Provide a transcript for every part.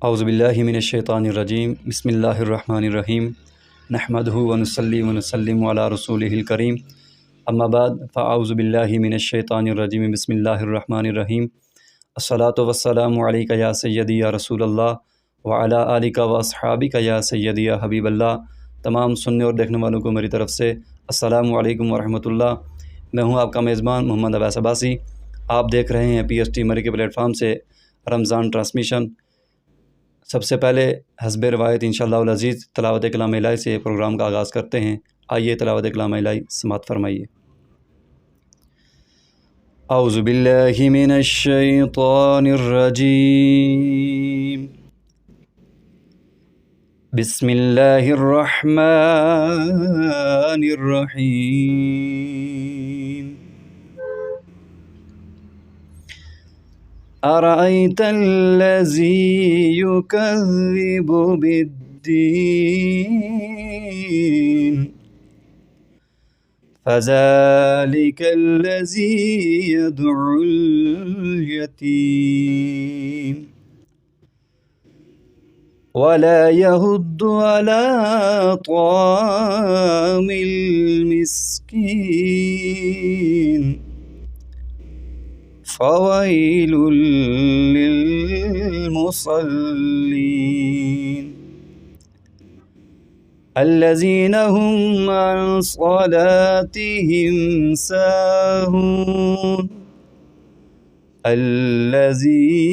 اعوذ باللہ من الشیطان الرجیم بسم اللہ الرحمن الرحیم نحمدہ ونصلی ونسلم علی رسولہ الکریم اما بعد فاعوذ باللہ من الشیطان الرجیم بسم اللہ الرحمن الرحیم الصلاۃ والسلام علیک یا سیدی یا رسول اللہ وعلی آلک و اصحابک یا سیدی یا حبیب اللہ۔ تمام سننے اور دیکھنے والوں کو میری طرف سے السلام علیکم ورحمۃ اللہ۔ میں ہوں آپ کا میزبان محمد عباس عباسی۔ آپ دیکھ رہے ہیں PST مری کے پلیٹ فارم سے رمضان ٹرانسمیشن۔ سب سے پہلے حسب روایت انشاءاللہ العزیز تلاوت کلام الہی سے پروگرام کا آغاز کرتے ہیں۔ آئیے تلاوت کلام الہی سماعت فرمائیے۔ اعوذ باللہ من الشیطان الرجیم بسم اللہ الرحمن الرحیم۔ أرأيت الذي يكذب بالدين فذلك الذي يدعو اليتيم ولا يحض على طعام المسكين فويل للمصلين الذين هم عن صلاتهم ساهون الذين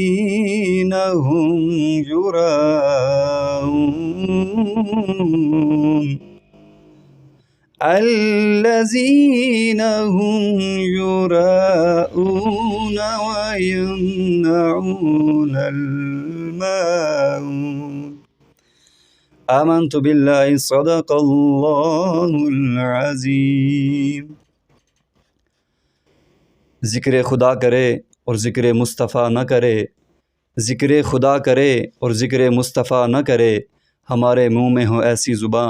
هم يراءون الذين هم يراءون ويمنعون الماعون آمنت بالله صدق اللہ العظیم۔ ذکر خدا کرے اور ذکر مصطفیٰ نہ کرے، ذکر خدا کرے اور ذکر مصطفیٰ نہ کرے، ہمارے منہ میں ہو ایسی زباں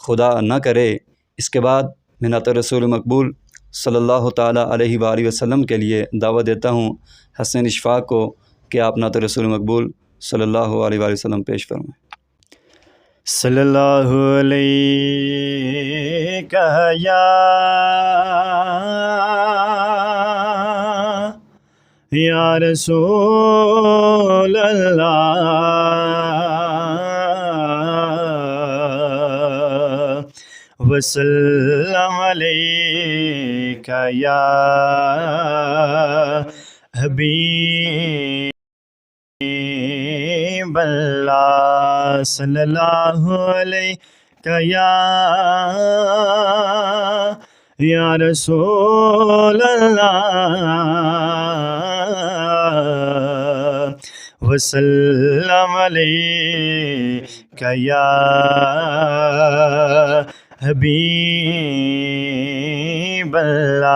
خدا نہ کرے۔ اس کے بعد میں نعت رسول مقبول صلی اللہ تعالیٰ علیہ وآلہ وسلم کے لیے دعوت دیتا ہوں حسن اشفاق کو کہ آپ نعت رسول مقبول صلی اللہ علیہ وآلہ وسلم پیش فرمائیں۔ صلی اللہ علیہ یا رسول اللہ وسلم علیک یا حبیب اللہ صلی اللہ علیہ یا رسول اللہ وسلم علیک یا حبیب اللہ۔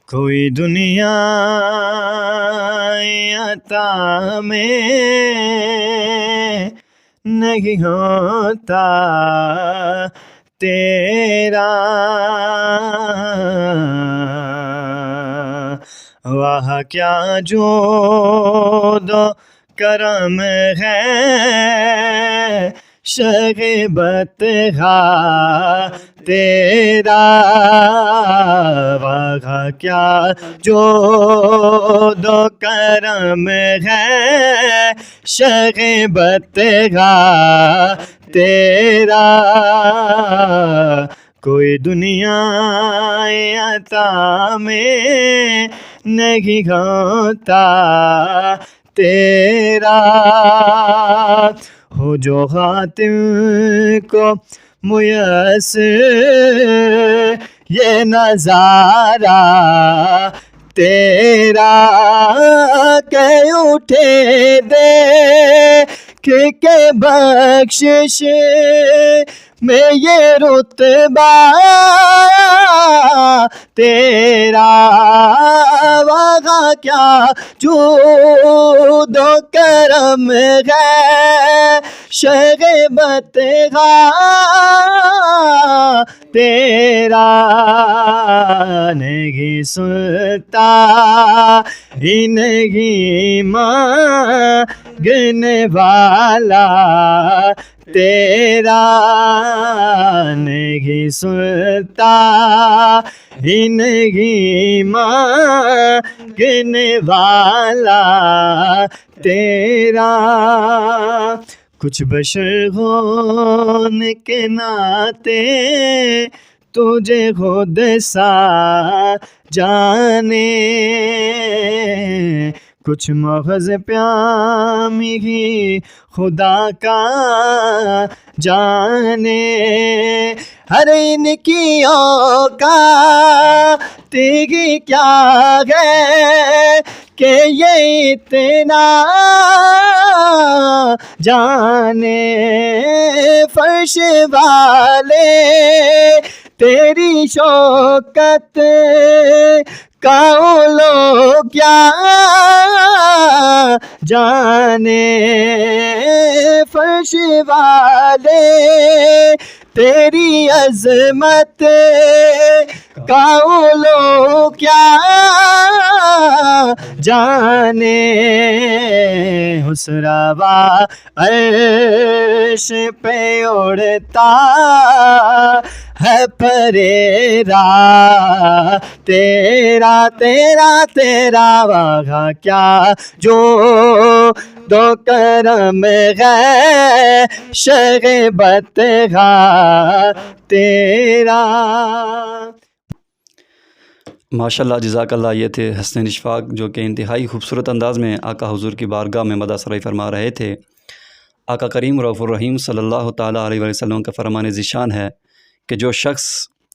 کوئی دنیا عطا میں نہیں ہوتا تیرا، واہ کیا جود و کرم ہے شغبت تیرا، واہ کیا جود و کرم ہے شغبت تیرا، کوئی دنیا عطا میں نہیں ہوتا تیرا، ہو جو خاتم کو میسر یہ نظارہ تیرا، کہ اٹھے دیکھ کے بخشش میں یہ رتبہ تیرا، واہ کیا جود و کرم ہے شغبت تیرا نہیں سنتا ہی نہیں مانگنے والا تیرا نہیں سنتا ہی نہیں مانگنے والا تیرا کچھ بشر ہونے کے ناطے تجھے خود سا جانے کچھ مغز پیامی ہی خدا کا جانے ہر ان کی اوقات ہی کیا ہے کہ یہ اتنا جانے فرش والے تیری شوکت کا لوگ کیا جانے فرش والے تیری عظمت کا لوگ کیا جانے حسروا عرش پہ اڑتا ہے پریرا تیرا تیرا تیرا وہاں کیا جو دو کرم ہے شغبت تیرا. ماشاء اللہ جزاک اللہ. یہ تھے حسن اشفاق جو کہ انتہائی خوبصورت انداز میں آقا حضور کی بارگاہ میں مدح سرائی فرما رہے تھے. آقا کریم رؤوف الرحیم صلی اللہ تعالیٰ علیہ وسلم کا فرمان ذیشان ہے کہ جو شخص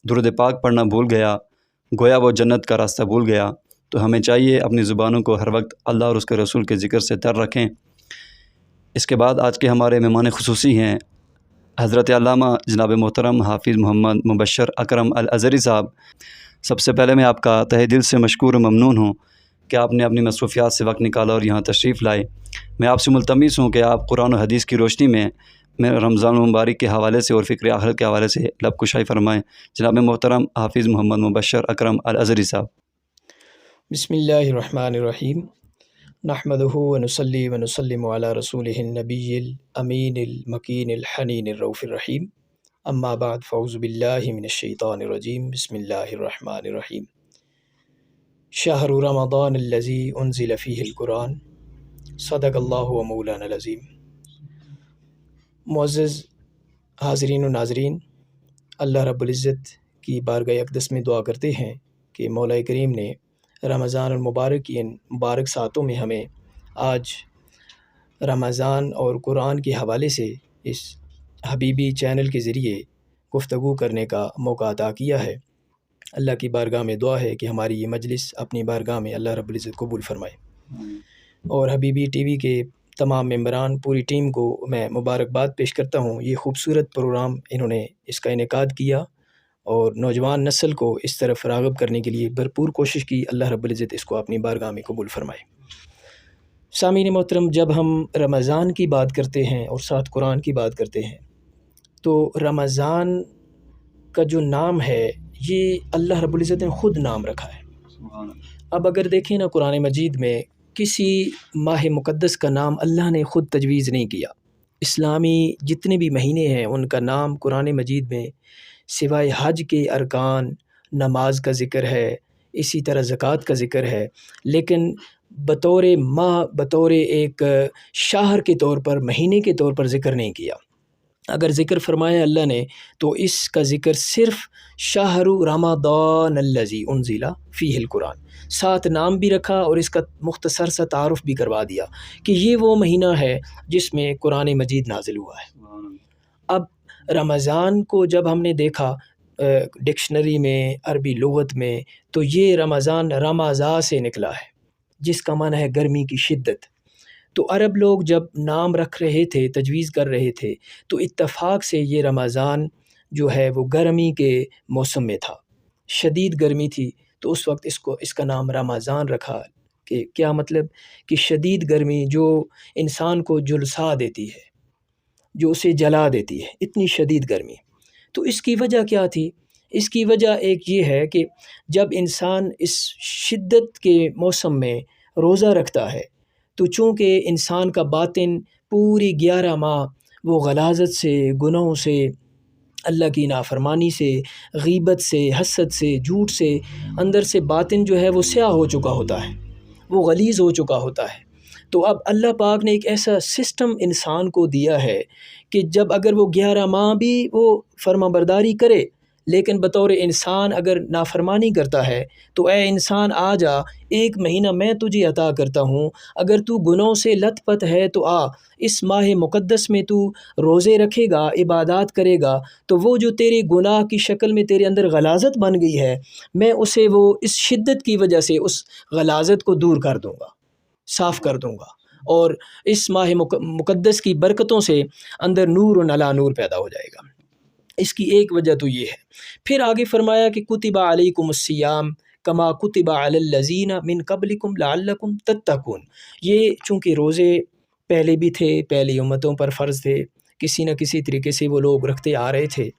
درود پاک پڑھنا بھول گیا گویا وہ جنت کا راستہ بھول گیا. تو ہمیں چاہیے اپنی زبانوں کو ہر وقت اللہ اور اس کے رسول کے ذکر سے تر رکھیں. اس کے بعد آج کے ہمارے مہمان خصوصی ہیں حضرت علامہ جناب محترم حافظ محمد مبشر اکرم الازہری صاحب. سب سے پہلے میں آپ کا تہہ دل سے مشکور و ممنون ہوں کہ آپ نے اپنی مصروفیات سے وقت نکالا اور یہاں تشریف لائے. میں آپ سے ملتمس ہوں کہ آپ قرآن و حدیث کی روشنی میں رمضان المبارک کے حوالے سے اور فکر آخرت کے حوالے سے لب کشائی فرمائیں. جناب محترم حافظ محمد مبشر اکرم الازہری صاحب. بسم اللہ الرحمن الرحیم. نحمدہ ونصلی ونسلم علی رسولہ النبی الامین المکین الحنین الرؤوف الرحیم. اما بعد فاعوذ باللہ من الشیطان الرجیم. بسم اللہ الرحمن الرحیم. شہر رمضان الذی انزل فیہ القرآن. صدق اللہ و مولانا العظیم. معزز حاضرین و ناظرین، اللہ رب العزت کی بارگاہ اقدس میں دعا کرتے ہیں کہ مولا کریم نے رمضان المبارک کی ان مبارک ساعتوں میں ہمیں آج رمضان اور قرآن کے حوالے سے اس حبیبی چینل کے ذریعے گفتگو کرنے کا موقع عطا کیا ہے. اللہ کی بارگاہ میں دعا ہے کہ ہماری یہ مجلس اپنی بارگاہ میں اللہ رب العزت قبول فرمائے. اور حبیبی ٹی وی کے تمام ممبران، پوری ٹیم کو میں مبارکباد پیش کرتا ہوں. یہ خوبصورت پروگرام انہوں نے اس کا انعقاد کیا اور نوجوان نسل کو اس طرف راغب کرنے کے لیے بھرپور کوشش کی. اللہ رب العزت اس کو اپنی بارگاہ میں قبول فرمائے. سامعین محترم، جب ہم رمضان کی بات کرتے ہیں اور ساتھ قرآن کی بات کرتے ہیں تو رمضان کا جو نام ہے یہ اللہ رب العزت نے خود نام رکھا ہے. اب اگر دیکھیں نا، قرآن مجید میں کسی ماہ مقدس کا نام اللہ نے خود تجویز نہیں کیا. اسلامی جتنے بھی مہینے ہیں ان کا نام قرآن مجید میں سوائے حج کے ارکان، نماز کا ذکر ہے، اسی طرح زکوٰۃ کا ذکر ہے، لیکن بطور ماہ، بطور ایک شہر کے طور پر، مہینے کے طور پر ذکر نہیں کیا. اگر ذکر فرمایا اللہ نے تو اس کا ذکر صرف شہر رمضان الذی انزل فیہ القرآن، ساتھ نام بھی رکھا اور اس کا مختصر سا تعارف بھی کروا دیا کہ یہ وہ مہینہ ہے جس میں قرآن مجید نازل ہوا ہے. اب رمضان کو جب ہم نے دیکھا ڈکشنری میں، عربی لغت میں، تو یہ رمضان رمضا سے نکلا ہے جس کا معنی ہے گرمی کی شدت. تو عرب لوگ جب نام رکھ رہے تھے، تجویز کر رہے تھے، تو اتفاق سے یہ رمضان جو ہے وہ گرمی کے موسم میں تھا، شدید گرمی تھی، تو اس وقت اس کا نام رمضان رکھا. کہ کیا مطلب؟ کہ شدید گرمی جو انسان کو جلسا دیتی ہے، جو اسے جلا دیتی ہے، اتنی شدید گرمی۔ تو اس کی وجہ کیا تھی؟ اس کی وجہ ایک یہ ہے کہ جب انسان اس شدت کے موسم میں روزہ رکھتا ہے تو چونکہ انسان کا باطن پوری 11 ماہ وہ غلاظت سے، گناہوں سے، اللہ کی نافرمانی سے، غیبت سے، حسد سے، جھوٹ سے، اندر سے باطن جو ہے وہ سیاہ ہو چکا ہوتا ہے، وہ غلیظ ہو چکا ہوتا ہے۔ تو اب اللہ پاک نے ایک ایسا سسٹم انسان کو دیا ہے کہ جب اگر وہ 11 ماہ بھی وہ فرما برداری کرے، لیکن بطور انسان اگر نافرمانی کرتا ہے تو اے انسان آ جا، 1 مہینہ میں تجھے عطا کرتا ہوں، اگر تو گناہوں سے لت پت ہے تو آ، اس ماہ مقدس میں تو روزے رکھے گا، عبادات کرے گا، تو وہ جو تیرے گناہ کی شکل میں تیرے اندر غلاظت بن گئی ہے، میں اسے وہ اس شدت کی وجہ سے اس غلاظت کو دور کر دوں گا، صاف کر دوں گا، اور اس ماہ مقدس کی برکتوں سے اندر نور و علی نور پیدا ہو جائے گا۔ اس کی ایک وجہ تو یہ ہے۔ پھر آگے فرمایا کہ کتب علیکم الصیام کما کتب علی الذین من قبلکم لعلکم تتقون۔ یہ چونکہ روزے پہلے بھی تھے، پہلی امتوں پر فرض تھے، کسی نہ کسی طریقے سے وہ لوگ رکھتے آ رہے تھے،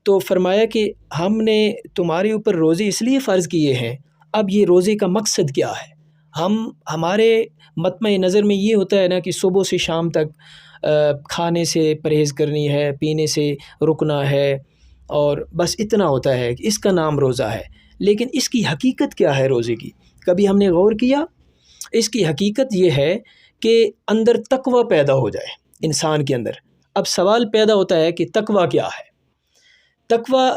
تو فرمایا کہ ہم نے تمہارے اوپر روزے اس لیے فرض کیے ہیں۔ اب یہ روزے کا مقصد کیا ہے؟ ہمارے مطمع نظر میں یہ ہوتا ہے نا کہ صبح سے شام تک کھانے سے پرہیز کرنی ہے، پینے سے رکنا ہے، اور بس اتنا ہوتا ہے کہ اس کا نام روزہ ہے۔ لیکن اس کی حقیقت کیا ہے روزے کی؟ کبھی ہم نے غور کیا؟ اس کی حقیقت یہ ہے کہ اندر تقوی پیدا ہو جائے انسان کے اندر۔ اب سوال پیدا ہوتا ہے کہ تقوی کیا ہے؟ تقوی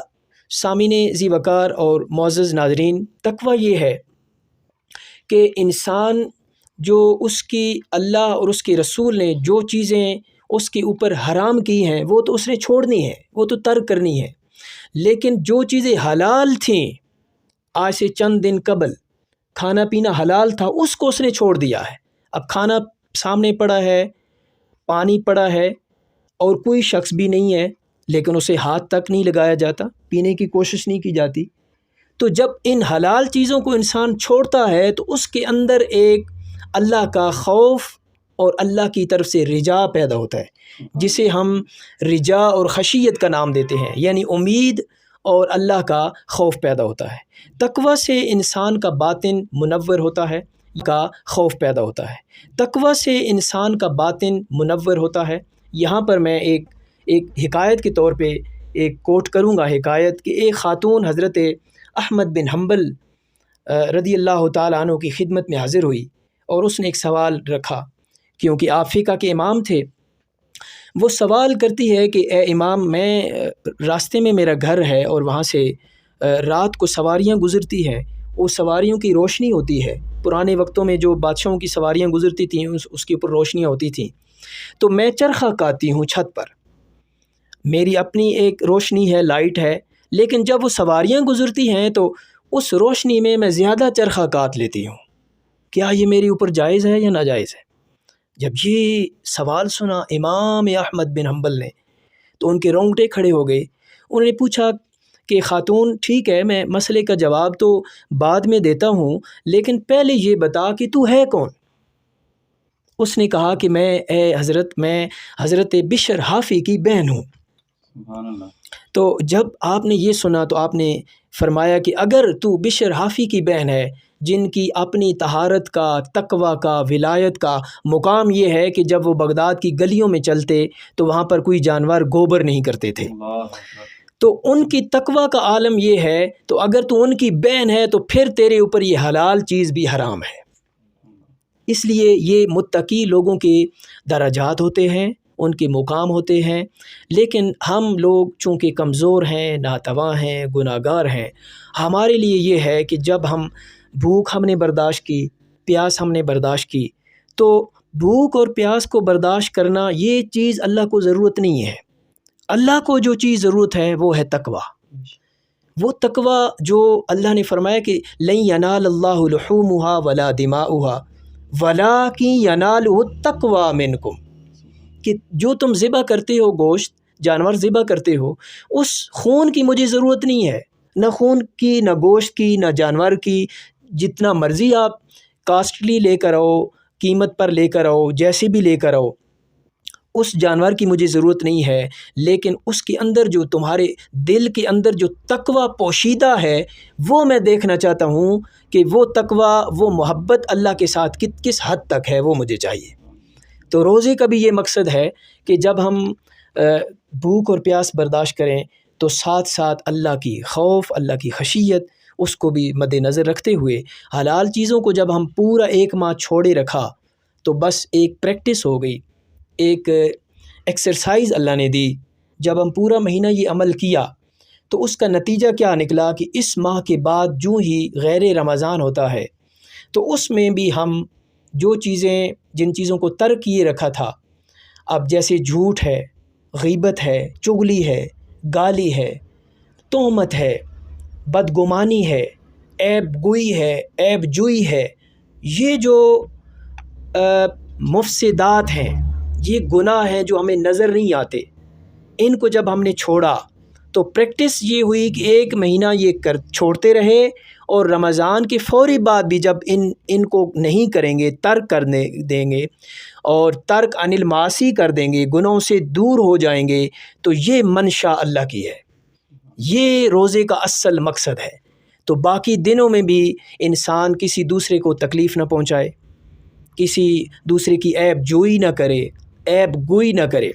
سامعین ذی وقار اور معزز ناظرین، تقوی یہ ہے کہ انسان جو اس کی اللہ اور اس کے رسول نے جو چیزیں اس کے اوپر حرام کی ہیں وہ تو اس نے چھوڑنی ہے، وہ تو ترک کرنی ہے، لیکن جو چیزیں حلال تھیں آج سے چند دن قبل کھانا پینا حلال تھا، اس کو اس نے چھوڑ دیا ہے۔ اب کھانا سامنے پڑا ہے، پانی پڑا ہے، اور کوئی شخص بھی نہیں ہے، لیکن اسے ہاتھ تک نہیں لگایا جاتا، پینے کی کوشش نہیں کی جاتی۔ تو جب ان حلال چیزوں کو انسان چھوڑتا ہے تو اس کے اندر ایک اللہ کا خوف اور اللہ کی طرف سے رجا پیدا ہوتا ہے، جسے ہم رجا اور خشیت کا نام دیتے ہیں، یعنی امید اور اللہ کا خوف پیدا ہوتا ہے۔ تقوی سے انسان کا باطن منور ہوتا ہے، کا خوف پیدا ہوتا ہے، تقوی سے انسان کا باطن منور ہوتا ہے۔ یہاں پر میں ایک حکایت کے طور پہ ایک کوٹ کروں گا، حکایت کہ ایک خاتون حضرت احمد بن حنبل رضی اللہ تعالیٰ عنہ کی خدمت میں حاضر ہوئی، اور اس نے ایک سوال رکھا، کیونکہ آپ فقہ کے امام تھے۔ وہ سوال کرتی ہے کہ اے امام، میں راستے میں میرا گھر ہے اور وہاں سے رات کو سواریاں گزرتی ہیں، وہ سواریوں کی روشنی ہوتی ہے، پرانے وقتوں میں جو بادشاہوں کی سواریاں گزرتی تھیں اس کے اوپر روشنیاں ہوتی تھیں، تو میں چرخہ کاتی ہوں چھت پر، میری اپنی ایک روشنی ہے، لائٹ ہے، لیکن جب وہ سواریاں گزرتی ہیں تو اس روشنی میں میں زیادہ چرخہ کاٹ لیتی ہوں، کیا یہ میرے اوپر جائز ہے یا ناجائز ہے؟ جب یہ سوال سنا امام احمد بن حنبل نے تو ان کے رونگٹے کھڑے ہو گئے۔ انہوں نے پوچھا کہ خاتون ٹھیک ہے، میں مسئلے کا جواب تو بعد میں دیتا ہوں، لیکن پہلے یہ بتا کہ تو ہے کون؟ اس نے کہا کہ میں حضرت بشر حافی کی بہن ہوں۔ سبحان اللہ۔ تو جب آپ نے یہ سنا تو آپ نے فرمایا کہ اگر تو بشر حافی کی بہن ہے، جن کی اپنی طہارت کا، تقوی کا، ولایت کا مقام یہ ہے کہ جب وہ بغداد کی گلیوں میں چلتے تو وہاں پر کوئی جانور گوبر نہیں کرتے تھے، تو ان کی تقوی کا عالم یہ ہے، تو اگر تو ان کی بہن ہے تو پھر تیرے اوپر یہ حلال چیز بھی حرام ہے۔ اس لیے یہ متقی لوگوں کے درجات ہوتے ہیں، ان کے مقام ہوتے ہیں، لیکن ہم لوگ چونکہ کمزور ہیں، ناتواں ہیں، گناہ گار ہیں، ہمارے لیے یہ ہے کہ جب بھوک ہم نے برداشت کی، پیاس ہم نے برداشت کی، تو بھوک اور پیاس کو برداشت کرنا یہ چیز اللہ کو ضرورت نہیں ہے۔ اللہ کو جو چیز ضرورت ہے وہ ہے تقوی۔ وہ تقوی جو اللہ نے فرمایا کہ لن ینال اللہ لحومها ولا دماؤها ولکن ینالہ التقوی منکم، کہ جو تم ذبح کرتے ہو، گوشت جانور ذبح کرتے ہو، اس خون کی مجھے ضرورت نہیں ہے، نہ خون کی، نہ گوشت کی، نہ جانور کی، جتنا مرضی آپ کاسٹلی لے کر آؤ، قیمت پر لے کر آؤ، جیسے بھی لے کر آؤ، اس جانور کی مجھے ضرورت نہیں ہے، لیکن اس کے اندر جو تمہارے دل کے اندر جو تقوی پوشیدہ ہے وہ میں دیکھنا چاہتا ہوں کہ وہ تقوی، وہ محبت اللہ کے ساتھ کس حد تک ہے، وہ مجھے چاہیے۔ تو روزے کا بھی یہ مقصد ہے کہ جب ہم بھوک اور پیاس برداشت کریں تو ساتھ ساتھ اللہ کی خوف، اللہ کی خشیت اس کو بھی مد نظر رکھتے ہوئے حلال چیزوں کو جب ہم پورا 1 ماہ چھوڑے رکھا تو بس ایک پریکٹس ہو گئی، ایک ایکسرسائز اللہ نے دی۔ جب ہم پورا مہینہ یہ عمل کیا تو اس کا نتیجہ کیا نکلا کہ اس ماہ کے بعد جو ہی غیر رمضان ہوتا ہے تو اس میں بھی ہم جن چیزوں کو ترک کیے رکھا تھا، اب جیسے جھوٹ ہے، غیبت ہے، چغلی ہے، گالی ہے، تہمت ہے، بدگمانی ہے، عیب گوئی ہے، عیب جوئی ہے، یہ جو مفسدات ہیں، یہ گناہ ہیں جو ہمیں نظر نہیں آتے، ان کو جب ہم نے چھوڑا تو پریکٹس یہ ہوئی کہ 1 مہینہ یہ چھوڑتے رہے، اور رمضان کے فوری بعد بھی جب ان کو نہیں کریں گے، ترک کرنے دیں گے اور ترک عن المعاصی کر دیں گے، گناہوں سے دور ہو جائیں گے، تو یہ منشا اللہ کی ہے، یہ روزے کا اصل مقصد ہے۔ تو باقی دنوں میں بھی انسان کسی دوسرے کو تکلیف نہ پہنچائے، کسی دوسرے کی عیب جوئی نہ کرے، عیب گوئی نہ کرے۔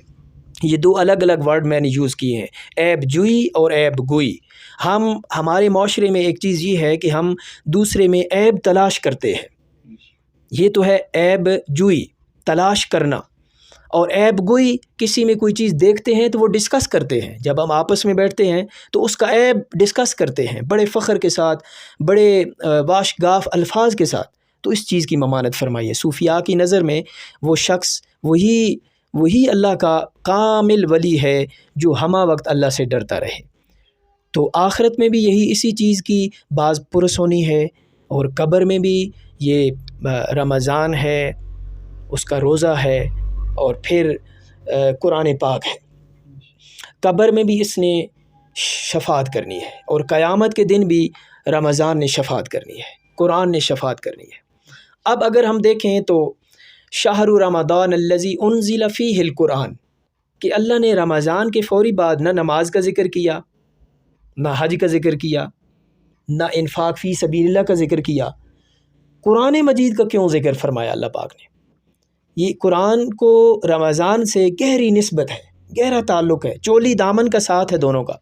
یہ 2 الگ الگ ورڈ میں نے یوز کیے ہیں، عیب جوئی اور عیب گوئی۔ ہمارے معاشرے میں ایک چیز یہ ہے کہ ہم دوسرے میں عیب تلاش کرتے ہیں، یہ تو ہے عیب جوئی، تلاش کرنا، اور عیب گوئی کسی میں کوئی چیز دیکھتے ہیں تو وہ ڈسکس کرتے ہیں، جب ہم آپس میں بیٹھتے ہیں تو اس کا عیب ڈسکس کرتے ہیں بڑے فخر کے ساتھ، بڑے واشگاف الفاظ کے ساتھ۔ تو اس چیز کی ممانعت فرمائیے۔ صوفیاء کی نظر میں وہ شخص وہی اللہ کا کامل ولی ہے جو ہمہ وقت اللہ سے ڈرتا رہے۔ تو آخرت میں بھی یہی اسی چیز کی باز پرس ہونی ہے، اور قبر میں بھی یہ رمضان ہے، اس کا روزہ ہے، اور پھر قرآن پاک ہے۔ قبر میں بھی اس نے شفاعت کرنی ہے، اور قیامت کے دن بھی رمضان نے شفاعت کرنی ہے، قرآن نے شفاعت کرنی ہے۔ اب اگر ہم دیکھیں تو شہر رمضان الذی انزل فیہ القرآن، کہ اللہ نے رمضان کے فوری بعد نہ نماز کا ذکر کیا، نہ حج کا ذکر کیا، نہ انفاق فی سبیل اللہ کا ذکر کیا، قرآن مجید کا کیوں ذکر فرمایا اللہ پاک نے؟ یہ قرآن کو رمضان سے گہری نسبت ہے، گہرا تعلق ہے، چولی دامن کا ساتھ ہے دونوں کا،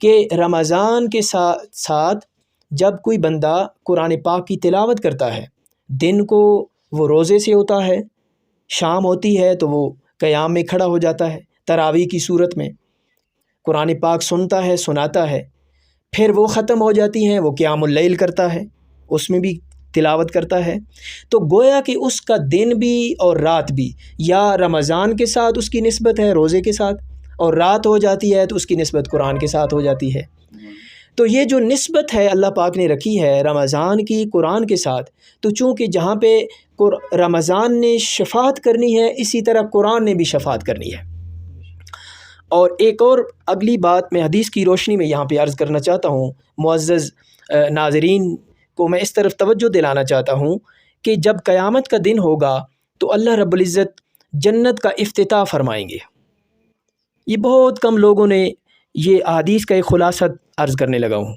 کہ رمضان کے ساتھ جب کوئی بندہ قرآن پاک کی تلاوت کرتا ہے، دن کو وہ روزے سے ہوتا ہے، شام ہوتی ہے تو وہ قیام میں کھڑا ہو جاتا ہے تراویح کی صورت میں، قرآن پاک سنتا ہے، سناتا ہے، پھر وہ ختم ہو جاتی ہیں، وہ قیام اللیل کرتا ہے، اس میں بھی تلاوت کرتا ہے۔ تو گویا کہ اس کا دن بھی اور رات بھی یا رمضان کے ساتھ اس کی نسبت ہے روزے کے ساتھ، اور رات ہو جاتی ہے تو اس کی نسبت قرآن کے ساتھ ہو جاتی ہے۔ تو یہ جو نسبت ہے اللہ پاک نے رکھی ہے رمضان کی قرآن کے ساتھ، تو چونکہ جہاں پہ رمضان نے شفاعت کرنی ہے، اسی طرح قرآن نے بھی شفاعت کرنی ہے۔ اور ایک اور اگلی بات میں حدیث کی روشنی میں یہاں پہ عرض کرنا چاہتا ہوں، معزز ناظرین کو میں اس طرف توجہ دلانا چاہتا ہوں کہ جب قیامت کا دن ہوگا تو اللہ رب العزت جنت کا افتتاح فرمائیں گے۔ یہ بہت کم لوگوں نے یہ احادیث کا ایک خلاصہ عرض کرنے لگا ہوں۔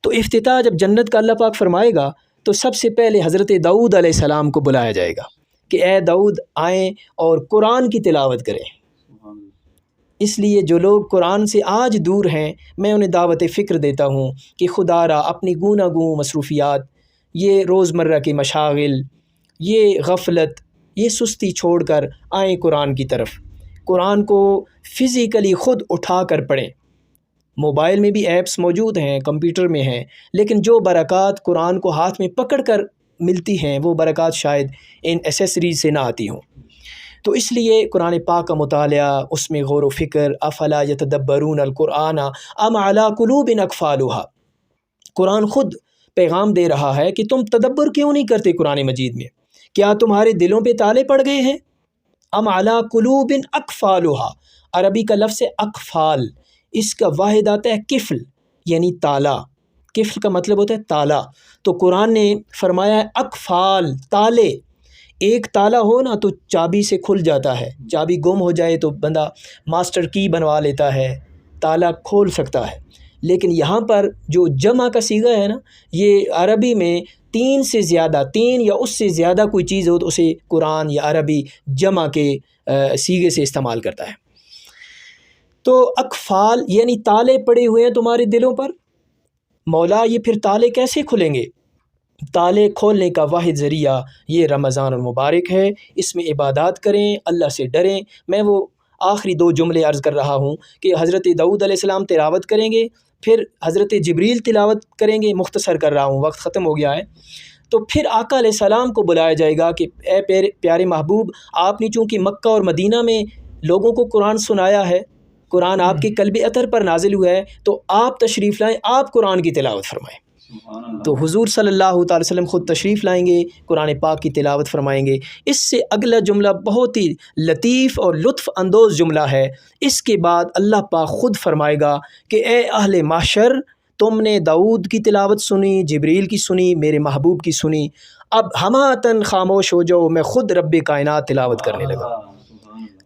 تو افتتاح جب جنت کا اللہ پاک فرمائے گا تو سب سے پہلے حضرت داؤد علیہ السلام کو بلایا جائے گا کہ اے داؤد آئیں اور قرآن کی تلاوت کریں۔ اس لیے جو لوگ قرآن سے آج دور ہیں، میں انہیں دعوت فکر دیتا ہوں کہ خدا را اپنی گوناگوں مصروفیات، یہ روزمرہ کے مشاغل، یہ غفلت، یہ سستی چھوڑ کر آئیں قرآن کی طرف، قرآن کو فزیکلی خود اٹھا کر پڑھیں۔ موبائل میں بھی ایپس موجود ہیں، کمپیوٹر میں ہیں، لیکن جو برکات قرآن کو ہاتھ میں پکڑ کر ملتی ہیں وہ برکات شاید ان ایسیسریز سے نہ آتی ہوں۔ تو اس لیے قرآن پاک کا مطالعہ، اس میں غور و فکر، افلا یتدبرون القرآن ام علی قلوب اقفالها، قرآن خود پیغام دے رہا ہے کہ تم تدبر کیوں نہیں کرتے قرآن مجید میں؟ کیا تمہارے دلوں پہ تالے پڑ گئے ہیں؟ ام علی قلوب اقفالها، عربی کا لفظ ہے اقفال، اس کا واحد آتا ہے قفل، یعنی تالا، قفل کا مطلب ہوتا ہے تالا، تو قرآن نے فرمایا ہے اقفال، تالے، ایک تالا ہو نا تو چابی سے کھل جاتا ہے، چابی گم ہو جائے تو بندہ ماسٹر کی بنوا لیتا ہے، تالا کھول سکتا ہے۔ لیکن یہاں پر جو جمع کا صیغہ ہے نا، یہ عربی میں تین سے زیادہ، تین یا اس سے زیادہ کوئی چیز ہو تو اسے قرآن یا عربی جمع کے صیغے سے استعمال کرتا ہے۔ تو اقفال یعنی تالے پڑے ہوئے ہیں تمہارے دلوں پر، مولا یہ پھر تالے کیسے کھلیں گے؟ تالے کھولنے کا واحد ذریعہ یہ رمضان المبارک ہے، اس میں عبادات کریں، اللہ سے ڈریں۔ میں وہ آخری 2 جملے عرض کر رہا ہوں کہ حضرت داؤد علیہ السلام تلاوت کریں گے، پھر حضرت جبریل تلاوت کریں گے، مختصر کر رہا ہوں وقت ختم ہو گیا ہے، تو پھر آقا علیہ السلام کو بلایا جائے گا کہ اے پیارے محبوب، آپ نے چونکہ مکہ اور مدینہ میں لوگوں کو قرآن سنایا ہے، قرآن آپ کے قلب اطہر پر نازل ہوا ہے، تو آپ تشریف لائیں، آپ قرآن کی تلاوت فرمائیں۔ تو حضور صلی اللہ تعالی وسلم خود تشریف لائیں گے، قرآن پاک کی تلاوت فرمائیں گے۔ اس سے اگلا جملہ بہت ہی لطیف اور لطف اندوز جملہ ہے۔ اس کے بعد اللہ پاک خود فرمائے گا کہ اے اہل محشر، تم نے داؤد کی تلاوت سنی، جبریل کی سنی، میرے محبوب کی سنی، اب ہماتن خاموش ہو جاؤ، میں خود رب کائنات تلاوت کرنے لگا۔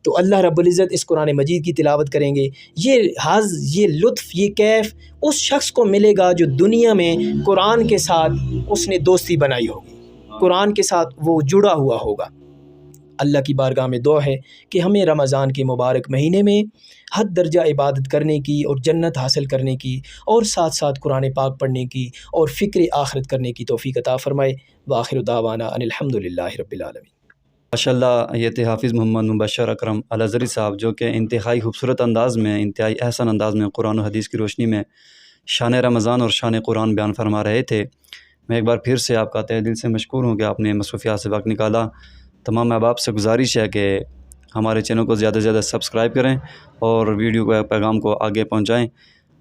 تو اللہ رب العزت اس قرآن مجید کی تلاوت کریں گے۔ یہ حظ، یہ لطف، یہ کیف اس شخص کو ملے گا جو دنیا میں قرآن کے ساتھ اس نے دوستی بنائی ہوگی، قرآن کے ساتھ وہ جڑا ہوا ہوگا۔ اللہ کی بارگاہ میں دعا ہے کہ ہمیں رمضان کے مبارک مہینے میں حد درجہ عبادت کرنے کی اور جنت حاصل کرنے کی، اور ساتھ ساتھ قرآن پاک پڑھنے کی اور فکر آخرت کرنے کی توفیق عطا فرمائے۔ وآخر دعوانا ان الحمدللہ رب العالمین۔ ماشاء اللہ، یہ تھے حافظ محمد مبشر اکرم الازہری صاحب، جو کہ انتہائی خوبصورت انداز میں، انتہائی احسن انداز میں قرآن و حدیث کی روشنی میں شان رمضان اور شان قرآن بیان فرما رہے تھے۔ میں ایک بار پھر سے آپ کا تہہ دل سے مشکور ہوں کہ آپ نے مصروفیات سے وقت نکالا۔ تمام احباب سے گزارش ہے کہ ہمارے چینل کو زیادہ سے زیادہ سبسکرائب کریں اور ویڈیو کا پیغام کو آگے پہنچائیں۔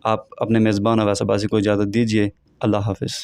آپ اپنے میزبان اویس عباسی کو اجازت دیجیے۔ اللہ حافظ۔